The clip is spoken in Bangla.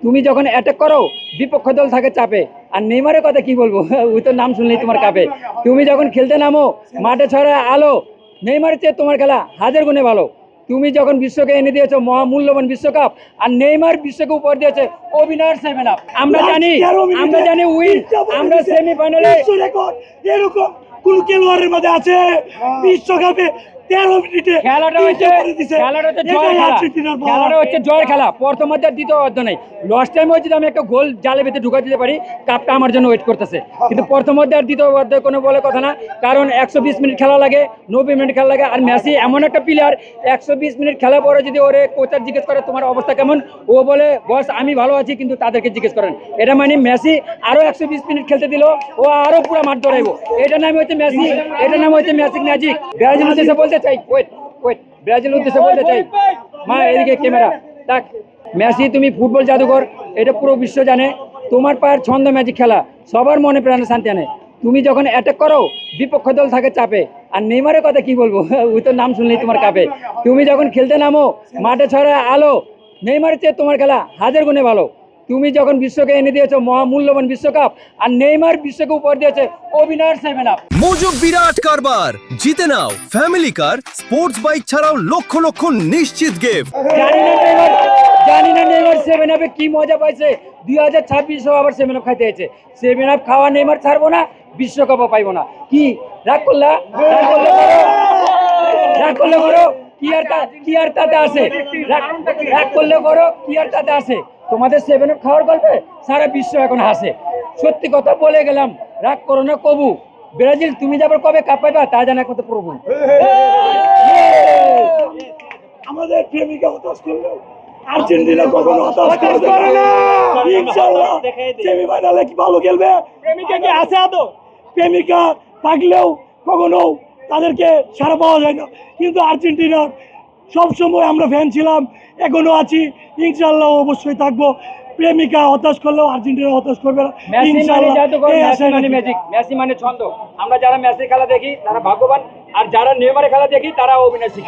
তুমি যখন অ্যাটাক করো বিপক্ষ দল থাকে চাপে। আর নেইমারের কথা কি বলবো, ওই তো নাম শুনলেই তোমার কাঁপে। তুমি যখন খেলতে নামো মাঠে ছড়া আলো, নেইমারের চেয়ে তোমার খেলা হাজার গুণে ভালো। তুমি যখন বিশ্বকে এনে দিয়েছো মহামূল্যবান বিশ্বকাপ, আর নেইমার বিশ্বকে উপহার দিয়েছে অবিনার 7 আপ। আমরা জানি উইন, আমরা সেমিফাইনালে। এরকম কোন খেলোয়াড়ের মধ্যে আছে বিশ্বকাপে 13 মিনিটে খেলাটা হচ্ছে জয়ের খেলা। প্রথমার্ধে আর দ্বিতীয় অর্ধ নাই। লস্ট টাইমে হচ্ছে আমি একটা গোল জালে ভেতরে ঢুকা দিতে পারি, কাপটা আমার জন্য ওয়েট করতেছে। কিন্তু প্রথমার্ধে আর দ্বিতীয় অর্ধে কোনো বলে কথা না, কারণ 120 মিনিট খেলা লাগে, 90 মিনিট খেলা লাগে। আর মেসি এমন একটা প্লেয়ার, 120 মিনিট খেলা পরে যদি ওরে কোচার জিজ্ঞেস করে তোমার অবস্থা কেমন, ও বলে বস আমি ভালো আছি, কিন্তু তাদেরকে জিজ্ঞেস করেন। এটা মানে মেসি আরো 120 মিনিট খেলতে দিল, ও আরো পুরো মাঠ ধরাইবো। এটার নাম হচ্ছে মেসি, এটার নাম হচ্ছে ম্যাজিক ম্যাজিক। ব্রাজিল উদ্দেশ্যে বলতে চাই, ব্রাজিল উদ্দেশ্যে বলতে চাই, মা এদিকে ক্যামেরা দেখ। মেসি তুমি ফুটবল জাদুঘর, এটা পুরো বিশ্ব জানে। তোমার পায়ের ছন্দ ম্যাজিক খেলা সবার মনে প্রাণে শান্তি আনে। তুমি যখন অ্যাটাক করো বিপক্ষ দল থাকে চাপে। আর নেইমারের কথা কি বলবো, ওই তো নাম শুনলেই তোমার কাঁপে। তুমি যখন খেলতে নামো মাঠে ছড়া আলো, নেইমারের চেয়ে তোমার খেলা হাজার গুণে ভালো। তুমি যখন বিশ্বকে এনে দিয়েছো মহামূল্যবান বিশ্বকাপ, আর নেইমার বিশ্বকে উপহার দিয়েছে অবিনার 7 আপ। মজুব বিরাট কারবার, জিতে নাও ফ্যামিলি কার, স্পোর্টস বাইক ছাড়াও লক্ষ লক্ষ নিশ্চিত গিফট। জানি না নেইমার 7 আপে কি মজা পাইছে। 2026 আবার 7 আপ খাইতে হয়েছে। 7 আপ খাওয়া নেইমার ছাড়বো না, বিশ্বকাপও পাইবো না। কি রাগ করলে করো, কি আর তাতে আসে। রাগ করলে করো, কি আর তাতে আসে। তোমাদের 7 আপ খাওয়ার গল্পে সারা বিশ্ব এখন হাসে। সত্যি কথা বলে গেলাম, রাগ করো না কবু। ব্রাজিল তুমি যাবার কবে কাপ পাইবা তা জানা কত প্রভু। আমাদের প্রেমিকা হতাশ করলো, আর্জেন্টিনা কখনো হতাশ করবে না। ইনশাআল্লাহ সেমিফাইনালে কি ভালো খেলবে। প্রেমিকা কি আছে আদৌ? প্রেমিকা থাকলেও কখনো তাদেরকে সারা পাওয়া যায় না, কিন্তু আর্জেন্টিনার সবসময় আমরা ফ্যান ছিলাম, এখনো আছি, ইনশাআল্লাহ অবশ্যই থাকবো। প্রেমিকা হতাশ করলেও আর্জেন্টিনা হতাশ করবে না ইনশাআল্লাহ। মেসি মানে ছন্দ। আমরা যারা মেসি খেলা দেখি তারা ভাগ্যবান, আর যারা নেইমারের খেলা দেখি তারা অবিনাশী।